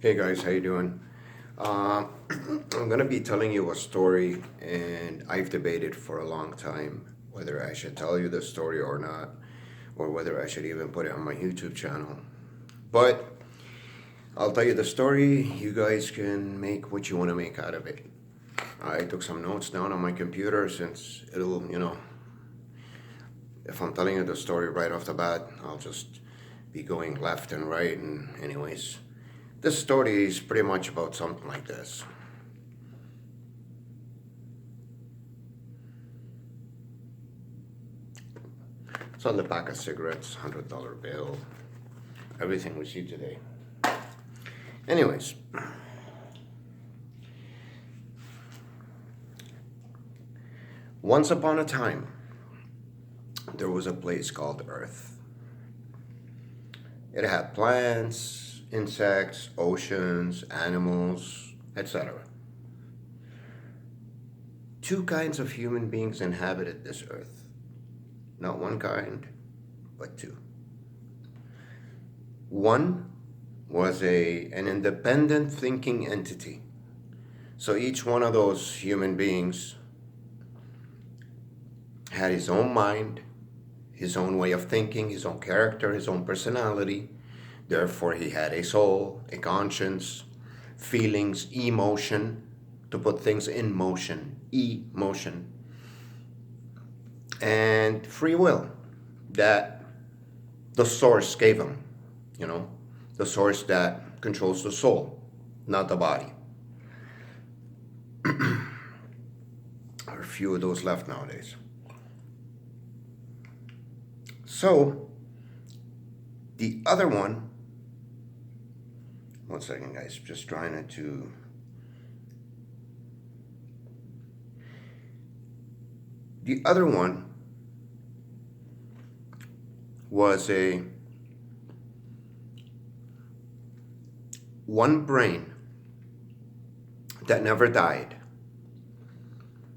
Hey guys, how you doing? Uh, I'm gonna be telling you a story, and I've debated for a long time whether I should tell you the story or not, or whether I should even put it on my YouTube channel. But I'll tell you the story. You guys can make what you want to make out of it. I took some notes down on my computer since if I'm telling you the story right off the bat, I'll just be going left and right. And anyways, this story is pretty much about something like this. It's on the pack of cigarettes, $100 bill, everything we see today. Anyways, once upon a time, there was a place called Earth. It had plants, insects, oceans, animals, etc. Two kinds of human beings inhabited this Earth. Not one kind, but two. One was an independent thinking entity. So each one of those human beings had his own mind, his own way of thinking, his own character, his own personality. Therefore, he had a soul, a conscience, feelings, emotion, to put things in motion, emotion, and free will that the source gave him, the source that controls the soul, not the body. There are few of those left nowadays. So, the other one second, guys, just trying to. The other one was a one brain that never died.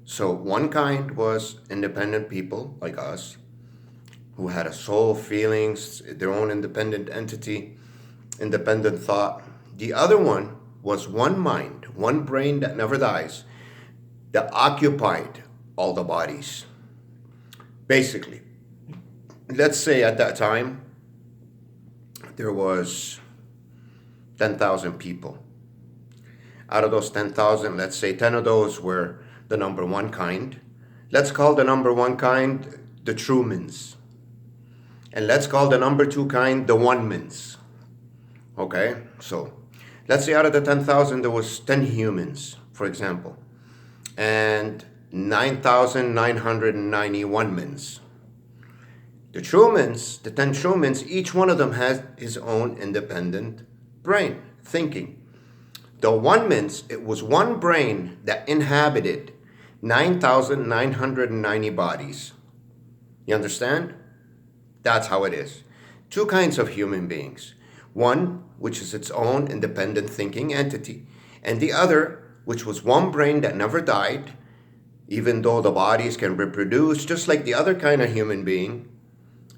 So one kind was independent people like us who had a soul, feelings, their own independent entity, independent thought. The other one was one mind, one brain that never dies, that occupied all the bodies. Basically, let's say at that time there was 10,000 people. Out of those 10,000, let's say 10 of those were the number one kind. Let's call the number one kind the Trumans. And let's call the number two kind the One-mans. Okay? So let's say out of the 10,000 there was 10 humans, for example, and 9,991 mans. The Trumans, the 10 Trumans, each one of them has his own independent brain, thinking. The One-mans, it was one brain that inhabited 9,990 bodies. You understand? That's how it is. Two kinds of human beings. One, which is its own independent thinking entity, and the other, which was one brain that never died, even though the bodies can reproduce, just like the other kind of human being.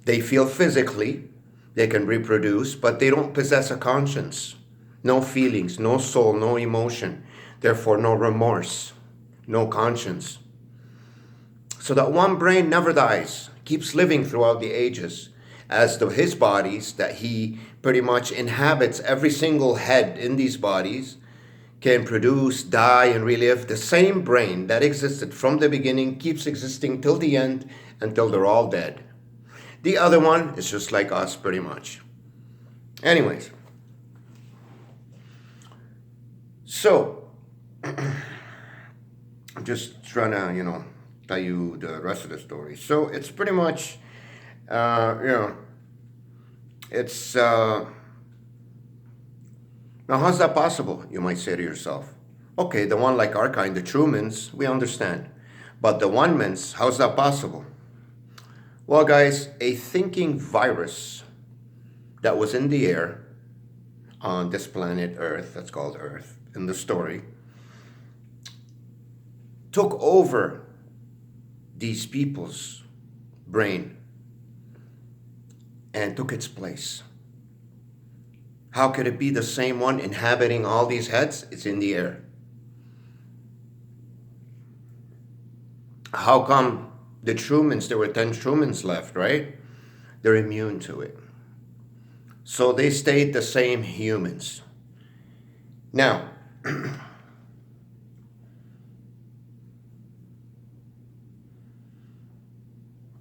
They feel physically, they can reproduce, but they don't possess a conscience. No feelings, no soul, no emotion, therefore no remorse, no conscience. So that one brain never dies, keeps living throughout the ages, as his bodies that he pretty much inhabits, every single head in these bodies can produce, die, and relive. The same brain that existed from the beginning keeps existing till the end, until they're all dead. The other one is just like us, pretty much. Anyways, so I'm just trying to, tell you the rest of the story. So it's pretty much, it's, now how's that possible? You might say to yourself. Okay, the one like our kind, the Trumans, we understand. But the One-mans, how's that possible? Well, guys, a thinking virus that was in the air on this planet Earth, that's called Earth in the story, took over these people's brain and took its place. How could it be the same one inhabiting all these heads? It's in the air. How come the Trumans, there were 10 Trumans left, right? They're immune to it. So they stayed the same humans. Now,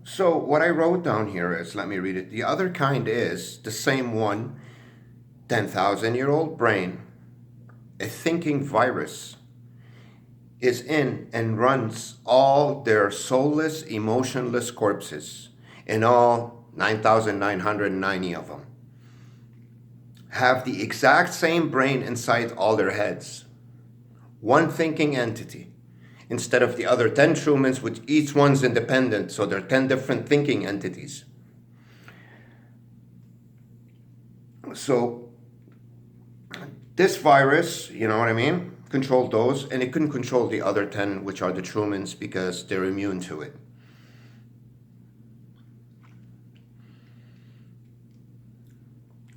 so what I wrote down here is, let me read it. The other kind is the same one, 10,000-year-old brain, a thinking virus, is in and runs all their soulless, emotionless corpses, and all 9,990 of them have the exact same brain inside all their heads. One thinking entity, instead of the other 10 Trumans, which each one's independent, so they're 10 different thinking entities. So this virus, you know what I mean, controlled those, and it couldn't control the other 10, which are the Trumans, because they're immune to it.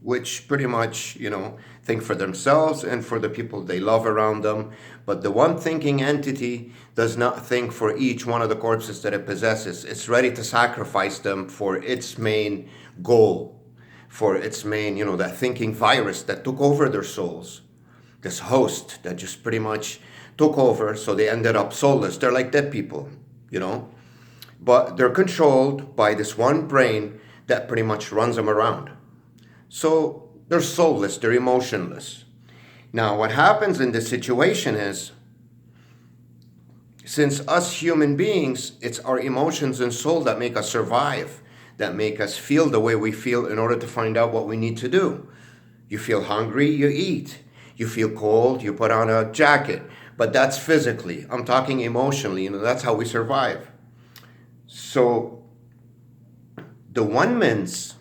Which pretty much, think for themselves and for the people they love around them. But the one thinking entity does not think for each one of the corpses that it possesses. It's ready to sacrifice them for its main goal, for its main, that thinking virus that took over their souls. This host that just pretty much took over, so they ended up soulless. They're like dead people, But they're controlled by this one brain that pretty much runs them around. So they're soulless, they're emotionless. Now, what happens in this situation is, since us human beings, it's our emotions and soul that make us survive, that make us feel the way we feel in order to find out what we need to do. You feel hungry, you eat. You feel cold, you put on a jacket. But that's physically. I'm talking emotionally, that's how we survive. So the one-mans,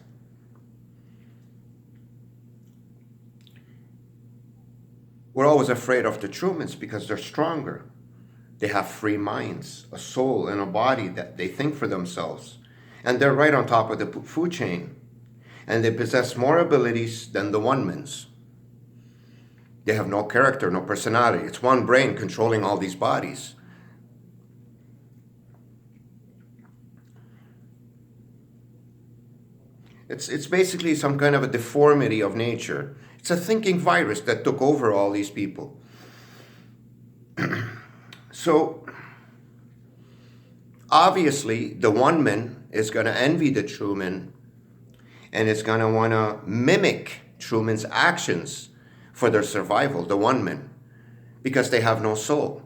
we're always afraid of the Trumans because they're stronger. They have free minds, a soul, and a body that they think for themselves. And they're right on top of the food chain. And they possess more abilities than the one-mans. They have no character, no personality. It's one brain controlling all these bodies. It's basically some kind of a deformity of nature. It's a thinking virus that took over all these people. So, obviously, the one-man is going to envy the Truman, and it's going to want to mimic Truman's actions for their survival, the one-man, because they have no soul.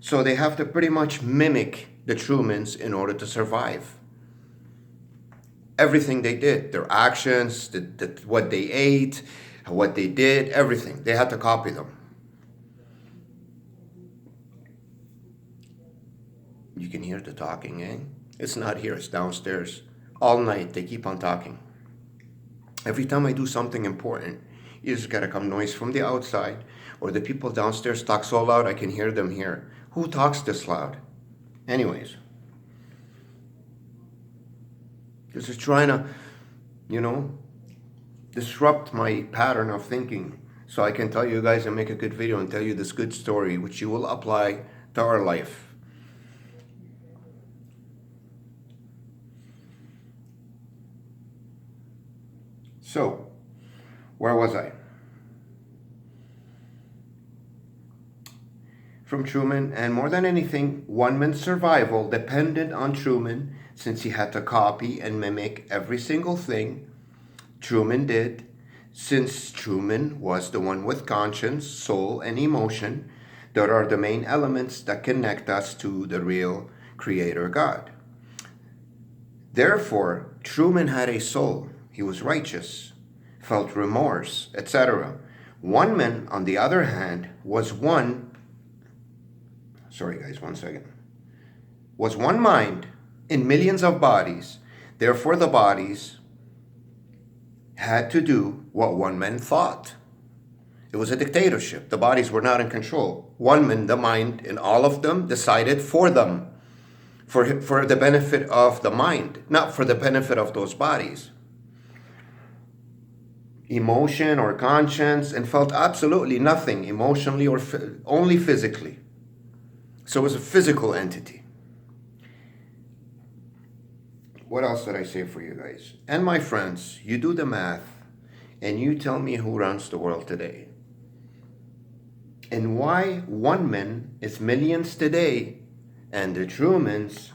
So they have to pretty much mimic the Trumans in order to survive. Everything they did, their actions, what they ate, what they did, everything. They had to copy them. You can hear the talking, eh? It's not here, it's downstairs. All night, they keep on talking. Every time I do something important, you just gotta come noise from the outside, or the people downstairs talk so loud I can hear them here. Who talks this loud? Anyways. This is trying to, disrupt my pattern of thinking so I can tell you guys and make a good video and tell you this good story which you will apply to our life. So, where was I? From Truman, and more than anything, one-man's survival depended on Truman, since he had to copy and mimic every single thing Truman did, since Truman was the one with conscience, soul, and emotion that are the main elements that connect us to the real Creator God. Therefore, Truman had a soul. He was righteous, felt remorse, etc. One-man, on the other hand, was one mind in millions of bodies. Therefore, the bodies had to do what one man thought. It was a dictatorship. The bodies were not in control. One man, the mind, in all of them, decided for them, for the benefit of the mind, not for the benefit of those bodies. emotion or conscience and felt absolutely nothing emotionally or only physically. So it was a physical entity. What else did I say for you guys? And my friends, you do the math and you tell me who runs the world today. And why one man is millions today and the Trumans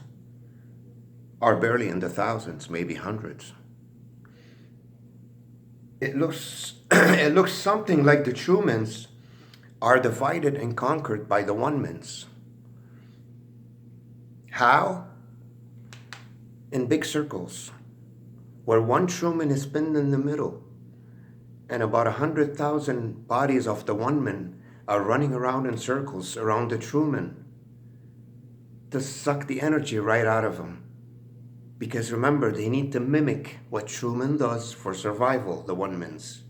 are barely in the thousands, maybe hundreds. It looks it looks something like the Trumans are divided and conquered by the one-mans. How? In big circles, where one Truman is pinned in the middle, and about 100,000 bodies of the one-man are running around in circles around the Truman to suck the energy right out of him. Because remember, they need to mimic what Truman does for survival, the one-mans.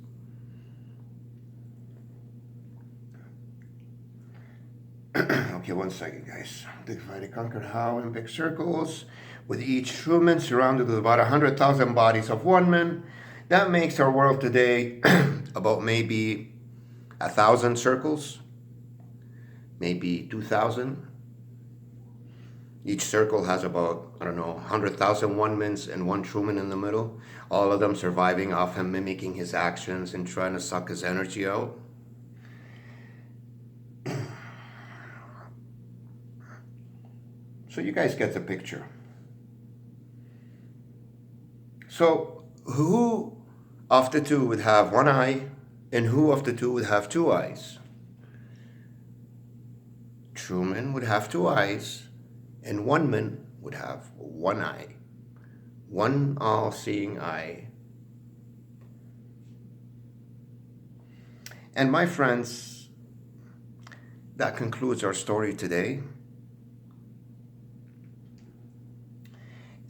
Okay, one second, guys. Divide and conquer how in big circles, with each Truman surrounded with about 100,000 bodies of one man. That makes our world today about maybe 1,000 circles, maybe 2,000. Each circle has about, 100,000 one-mans and one Truman in the middle. All of them surviving off him, mimicking his actions and trying to suck his energy out. So you guys get the picture. So who of the two would have one eye and who of the two would have two eyes? Truman would have two eyes and one man would have one eye. One all-seeing eye. And my friends, that concludes our story today.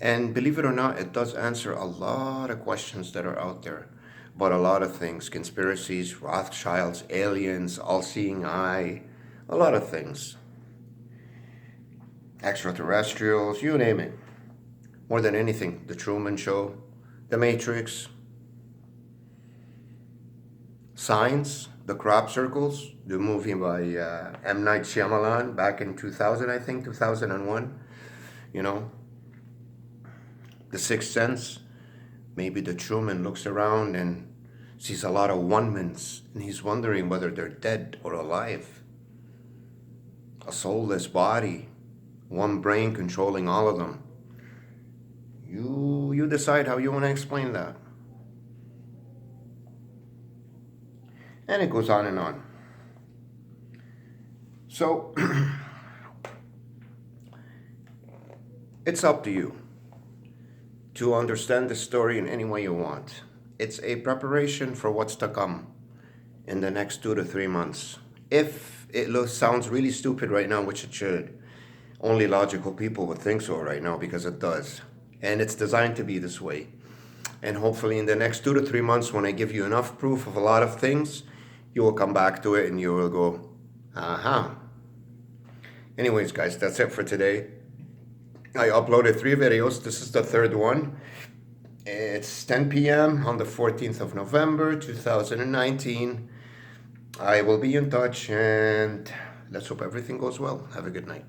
And believe it or not, it does answer a lot of questions that are out there about a lot of things. Conspiracies, Rothschilds, aliens, all-seeing eye, a lot of things. Extraterrestrials, you name it. More than anything, The Truman Show, The Matrix, Signs, The Crop Circles, the movie by M. Night Shyamalan back in 2000, I think, 2001, The Sixth Sense. Maybe the Truman looks around and sees a lot of one-mans and he's wondering whether they're dead or alive. A soulless body, one brain controlling all of them. You decide how you want to explain that. And it goes on and on. So, it's up to you to understand the story in any way you want. It's a preparation for what's to come in the next 2 to 3 months. If it sounds really stupid right now, which it should, only logical people would think so right now because it does. And it's designed to be this way. And hopefully in the next 2 to 3 months, when I give you enough proof of a lot of things, you will come back to it and you will go, aha. Anyways, guys, that's it for today. I uploaded 3 videos. This is the third one. It's 10 p.m. on the 14th of November, 2019. I will be in touch and let's hope everything goes well. Have a good night.